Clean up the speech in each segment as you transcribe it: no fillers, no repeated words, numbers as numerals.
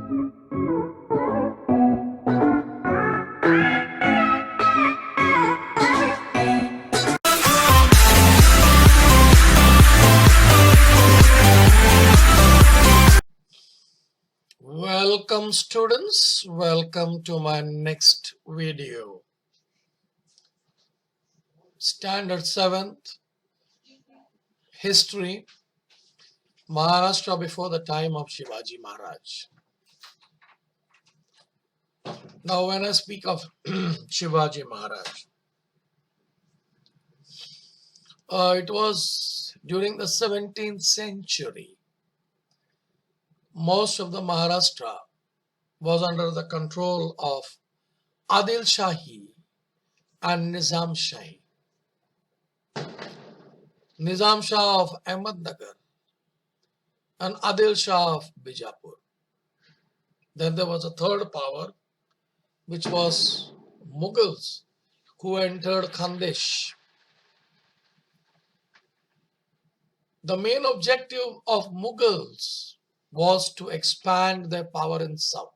Welcome students, welcome to my next video. Standard 7th, History, Maharashtra before the time of Shivaji Maharaj. Now when I speak of Shivaji Maharaj, it was during the 17th century. Most of the Maharashtra was under the control of Adil Shahi and Nizam Shahi. Nizam Shah of Ahmednagar and Adil Shah of Bijapur. Then there was a third power, which was Mughals, who entered Khandesh. The main objective of Mughals was to expand their power in south.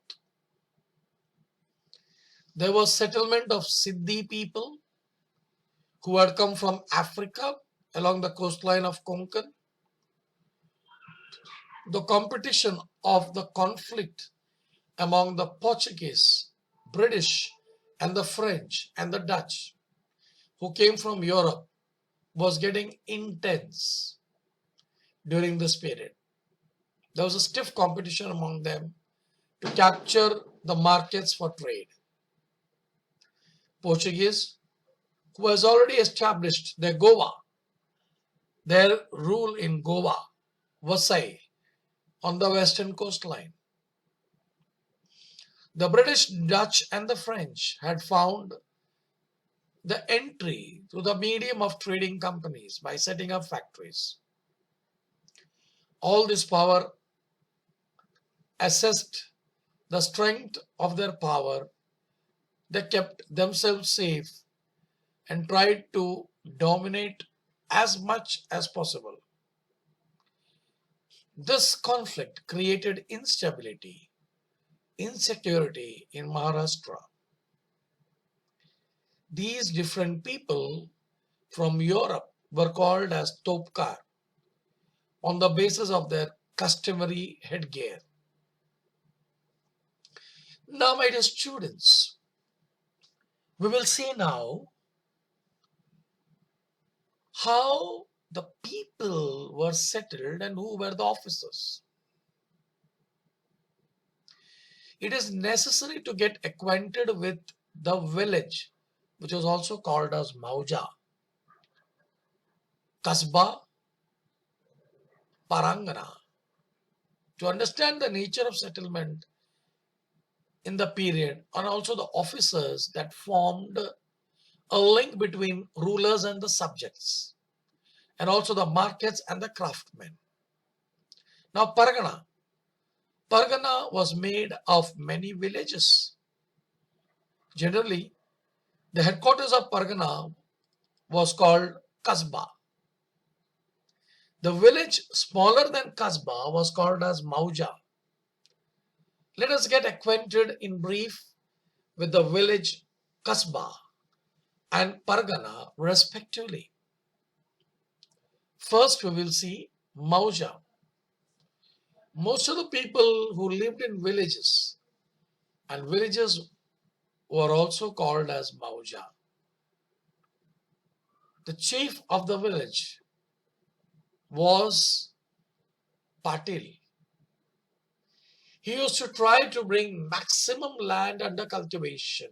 There was settlement of Siddhi people who had come from Africa along the coastline of Konkan. The competition of the conflict among the Portuguese, British, and the French and the Dutch who came from Europe was getting intense during this period. There was a stiff competition among them to capture the markets for trade. Portuguese, who has already established their rule in Goa, Vasai, on the western coastline. The British, Dutch, and the French had found the entry through the medium of trading companies by setting up factories. All this power assessed the strength of their power. They kept themselves safe and tried to dominate as much as possible. This conflict created instability, insecurity in Maharashtra. These different people from Europe were called as Topkar on the basis of their customary headgear. Now, my dear students, we will see now how the people were settled and who were the officers. It is necessary to get acquainted with the village, which was also called as Mauja, Kasbah, Parangana, to understand the nature of settlement in the period and also the officers that formed a link between rulers and the subjects, and also the markets and the craftsmen. Now, Pargana was made of many villages. Generally, the headquarters of Pargana was called Kasbah. The village smaller than Kasbah was called as Mauja. Let us get acquainted in brief with the village Kasbah and Pargana respectively. First, we will see Mauja. Most of the people who lived in villages, and villages were also called as Mauja. The chief of the village was Patil. He used to try to bring maximum land under cultivation.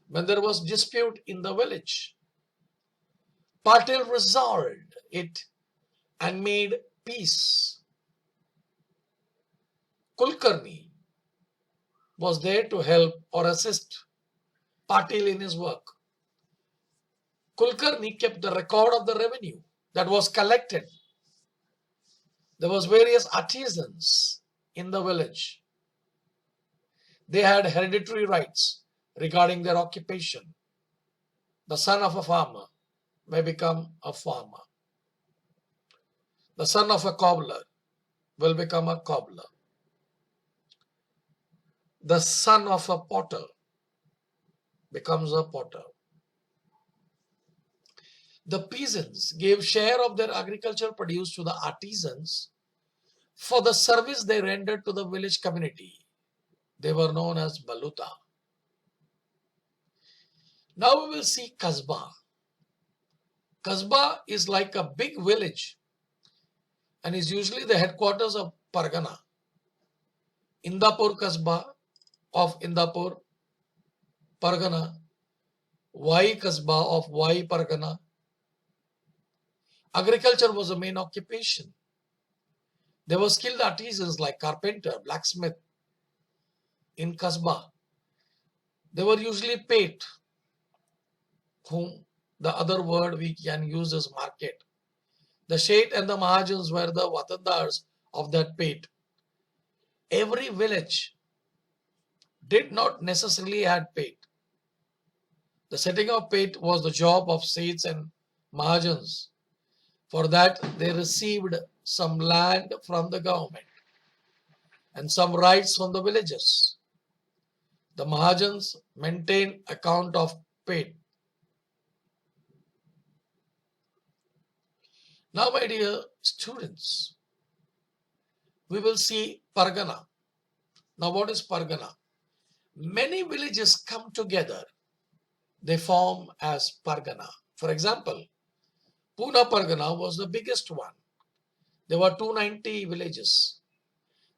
When there was dispute in the village, Patil resolved it and made peace. Kulkarni was there to help or assist Patil in his work. Kulkarni kept the record of the revenue that was collected. There was various artisans in the village. They had hereditary rights regarding their occupation. The son of a farmer may become a farmer. The son of a cobbler will become a cobbler. The son of a potter becomes a potter. The peasants gave share of their agricultural produce to the artisans for the service they rendered to the village community. They were known as baluta. Now we will see Kasbah. Kasbah is like a big village and is usually the headquarters of Pargana. Indapur Kasbah of Indapur Pargana, Wai Kasbah of Wai Pargana. Agriculture was the main occupation. There were skilled artisans like carpenter, blacksmith in Kasbah. They were usually paid, whom the other word we can use is market. The Sheth and the Mahajans were the Watandars of that pate. Every village did not necessarily had pate. The setting of pate was the job of Sheths and Mahajans. For that, they received some land from the government and some rights from the villagers. The Mahajans maintained account of pate. Now, my dear students, we will see Pargana. Now, what is Pargana? Many villages come together. They form as Pargana. For example, Pune Pargana was the biggest one. There were 290 villages.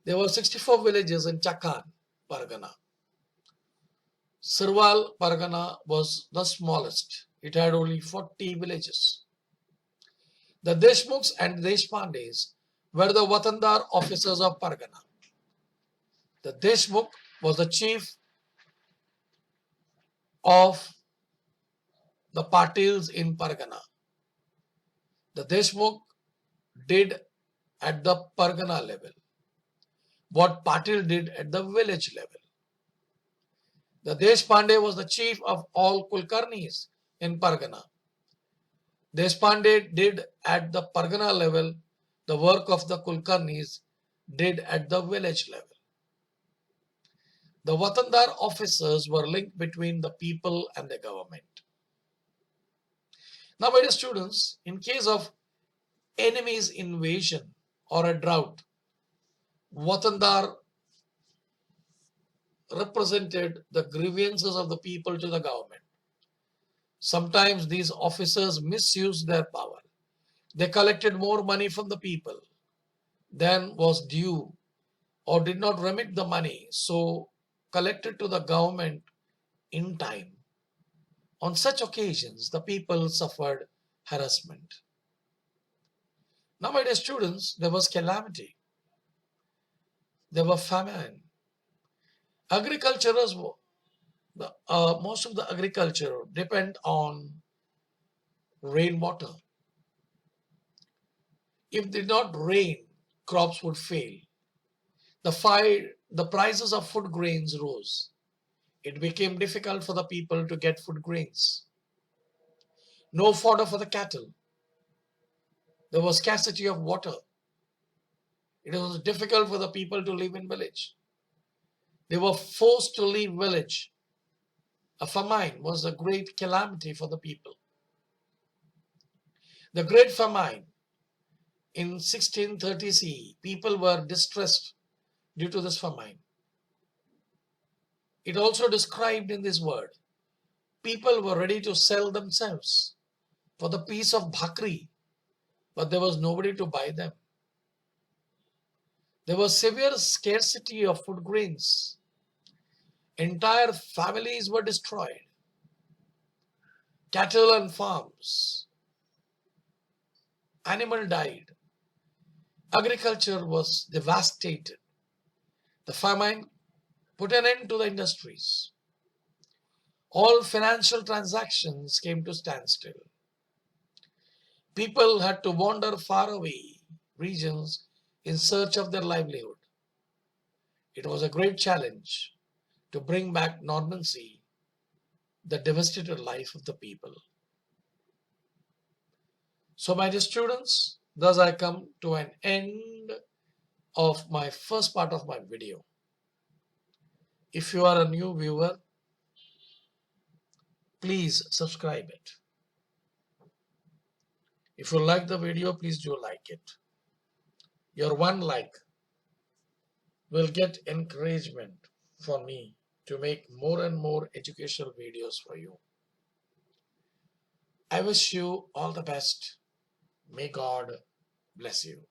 There were 64 villages in Chakan Pargana. Sirwal Pargana was the smallest. It had only 40 villages. The Deshmukhs and Deshpandes were the Watandar officers of Pargana. The Deshmukh was the chief of the Patils in Pargana. The Deshmukh did at the Pargana level what Patil did at the village level. The Deshpande was the chief of all Kulkarnis in Pargana. Deshpande did at the Pargana level the work of the Kulkarnis did at the village level. The Watandar officers were linked between the people and the government. Now, my dear students, in case of enemy's invasion or a drought, Watandar represented the grievances of the people to the government. Sometimes these officers misused their power. They collected more money from the people than was due or did not remit the money, so collected to the government in time. On such occasions, the people suffered harassment. Now, my dear students, there was calamity. There were famine. Agriculturers, most of the agriculture depend on rainwater. If it did not rain, crops would fail. The prices of food grains rose. It became difficult for the people to get food grains. No fodder for the cattle. There was scarcity of water. It was difficult for the people to live in village. They were forced to leave village. A famine was a great calamity for the people. The Great Famine in 1630 CE, people were distressed due to this famine. It also described in this word, people were ready to sell themselves for the piece of bhakri, but there was nobody to buy them. There was severe scarcity of food grains. Entire families were destroyed. Cattle and farms. Animal died. Agriculture was devastated. The famine put an end to the industries. All financial transactions came to standstill. People had to wander far away regions in search of their livelihood. It was a great challenge to bring back normalcy, the devastated life of the people. So, my dear students, thus I come to an end of my first part of my video. If you are a new viewer, please subscribe it. If you like the video, please do like it. Your one like will get encouragement for me to make more and more educational videos for you. I wish you all the best. May God bless you.